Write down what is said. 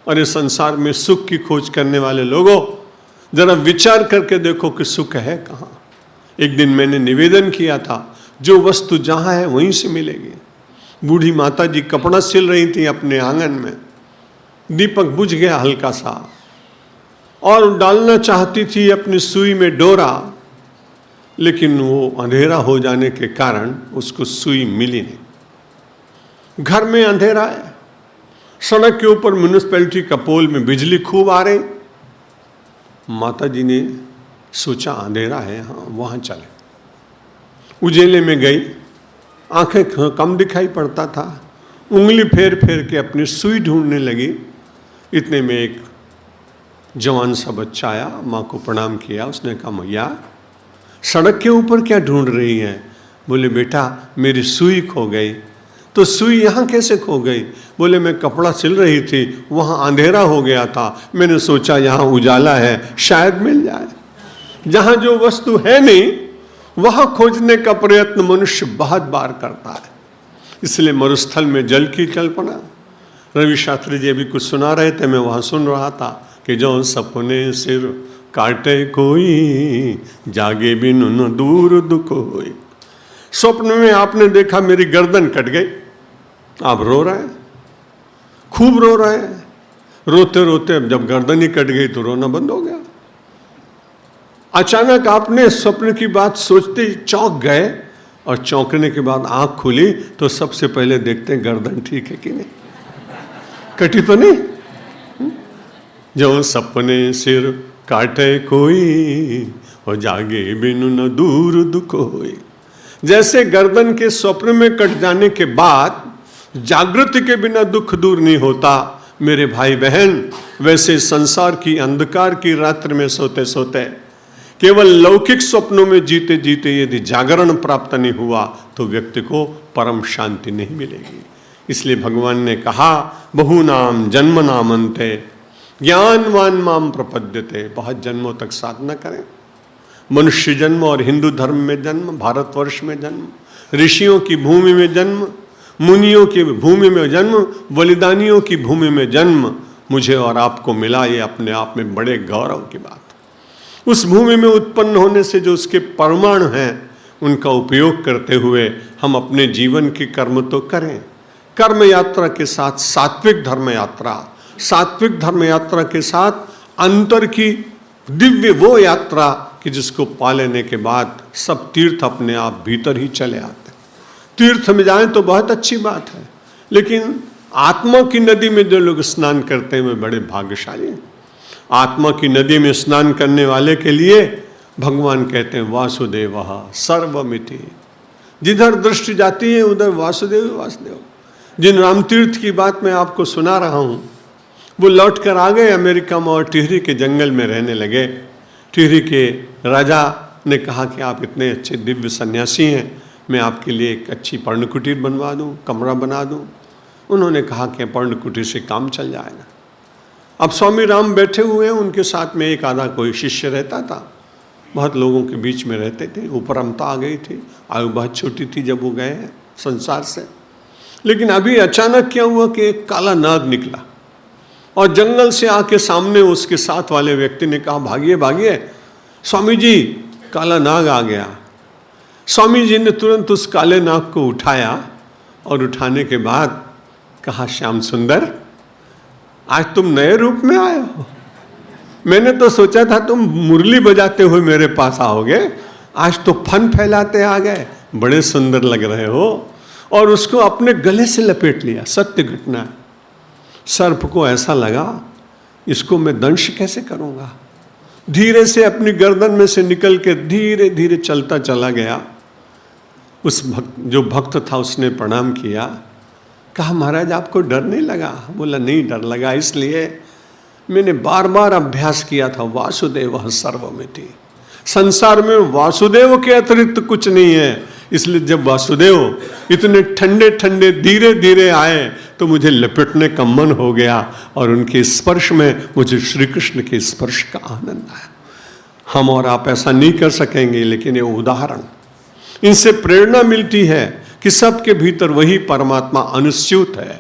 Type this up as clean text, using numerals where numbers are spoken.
और इस संसार में सुख की खोज करने वाले लोगों, जरा विचार करके देखो कि सुख है कहाँ। एक दिन मैंने निवेदन किया था, जो वस्तु जहाँ है वहीं से मिलेगी। बूढ़ी माता जी कपड़ा सिल रही थी अपने आंगन में, दीपक बुझ गया हल्का सा, और डालना चाहती थी अपनी सुई में डोरा, लेकिन वो अंधेरा हो जाने के कारण उसको सुई मिली नहीं। घर में अंधेरा है, सड़क के ऊपर म्यूनिसिपैलिटी का पोल में बिजली खूब आ रही। माता जी ने सोचा अंधेरा है, हाँ वहाँ चले। उजेले में गई, आंखें कम दिखाई पड़ता था, उंगली फेर फेर के अपनी सुई ढूंढने लगी। इतने में एक जवान सा बच्चा आया, माँ को प्रणाम किया। उसने कहा, मैया सड़क के ऊपर क्या ढूंढ रही है? बोले, बेटा मेरी सुई खो गई। तो सुई यहाँ कैसे खो गई? बोले, मैं कपड़ा सिल रही थी, वहाँ अंधेरा हो गया था, मैंने सोचा यहाँ उजाला है, शायद मिल जाए। जहाँ जो वस्तु है नहीं वहाँ खोजने का प्रयत्न मनुष्य बहुत बार करता है। इसलिए मरुस्थल में जल की कल्पना। रवि शास्त्री जी अभी कुछ सुना रहे थे, मैं वहाँ सुन रहा था कि जो सपने सिर काटे कोई, जागे बिन न दूर दुख होई। स्वप्न में आपने देखा मेरी गर्दन कट गई, आप रो रहे हैं, खूब रो रहे हैं। रोते रोते जब गर्दन ही कट गई तो रोना बंद हो गया। अचानक आपने स्वप्न की बात सोचते चौंक गए, और चौंकने के बाद आंख खुली तो सबसे पहले देखते हैं गर्दन ठीक है कि नहीं, कटी तो नहीं। जो सपने सिर काटे कोई, और जागे बिनु न दूर दुख होई। जैसे गर्दन के स्वप्न में कट जाने के बाद जागृति के बिना दुख दूर नहीं होता मेरे भाई बहन, वैसे संसार की अंधकार की रात्रि में सोते सोते, केवल लौकिक स्वप्नों में जीते जीते यदि जागरण प्राप्त नहीं हुआ तो व्यक्ति को परम शांति नहीं मिलेगी। इसलिए भगवान ने कहा, बहुनाम जन्म नामन्ते ज्ञानवान माम प्रपद्यते। बहुत जन्मों तक साधना करें, मनुष्य जन्म और हिंदू धर्म में जन्म, भारतवर्ष में जन्म, ऋषियों की भूमि में जन्म, मुनियों की भूमि में जन्म, बलिदानियों की भूमि में जन्म मुझे और आपको मिला। ये अपने आप में बड़े गौरव की बात। उस भूमि में उत्पन्न होने से जो उसके परमाणु हैं उनका उपयोग करते हुए हम अपने जीवन के कर्म तो करें। कर्म यात्रा के साथ सात्विक धर्म यात्रा, सात्विक धर्म यात्रा के साथ अंतर की दिव्य वो यात्रा कि जिसको पा लेने के बाद सब तीर्थ अपने आप भीतर ही चले आते। तीर्थ में जाएं तो बहुत अच्छी बात है, लेकिन आत्मा की नदी में जो लोग स्नान करते हैं वे बड़े भाग्यशाली हैं। आत्मा की नदी में स्नान करने वाले के लिए भगवान कहते हैं वासुदेवः सर्वमिति। जिधर दृष्टि जाती है उधर वासुदेव वासुदेव। जिन रामतीर्थ की बात मैं आपको सुना रहा हूँ वो लौट कर आ गए अमेरिका में और टिहरी के जंगल में रहने लगे। टिहरी के राजा ने कहा कि आप इतने अच्छे दिव्य सन्यासी हैं, मैं आपके लिए एक अच्छी पर्णकुटीर बनवा दूँ, कमरा बना दूँ। उन्होंने कहा कि पर्णकुटीर से काम चल जाएगा। अब स्वामी राम बैठे हुए हैं, उनके साथ में एक आधा कोई शिष्य रहता था, बहुत लोगों के बीच में रहते थे। उपरमता आ गई थी, आयु बहुत छोटी थी जब वो गए हैं संसार से। लेकिन अभी अचानक क्या हुआ कि एक काला नाग निकला और जंगल से आके सामने उसके साथ वाले व्यक्ति ने कहा, भागिए भागिए स्वामी जी, काला नाग आ गया। स्वामी जी ने तुरंत उस काले नाग को उठाया और उठाने के बाद कहा, श्याम सुंदर आज तुम नए रूप में आए हो। मैंने तो सोचा था तुम मुरली बजाते हुए मेरे पास आओगे, आज तो फन फैलाते आ गए, बड़े सुंदर लग रहे हो। और उसको अपने गले से लपेट लिया। सत्य घटना है। सर्प को ऐसा लगा इसको मैं दंश कैसे करूंगा। धीरे से अपनी गर्दन में से निकल के धीरे धीरे चलता चला गया। उस जो भक्त था उसने प्रणाम किया, कहा महाराज आपको डर नहीं लगा? बोला नहीं डर लगा, इसलिए मैंने बार बार अभ्यास किया था वासुदेव सर्वमिति। संसार में वासुदेव के अतिरिक्त कुछ नहीं है। इसलिए जब वासुदेव इतने ठंडे ठंडे धीरे धीरे आए तो मुझे लपेटने का मन हो गया और उनके स्पर्श में मुझे श्री कृष्ण के स्पर्श का आनंद आया। हम और आप ऐसा नहीं कर सकेंगे, लेकिन ये उदाहरण, इनसे प्रेरणा मिलती है कि सबके भीतर वही परमात्मा अनुस्यूत है।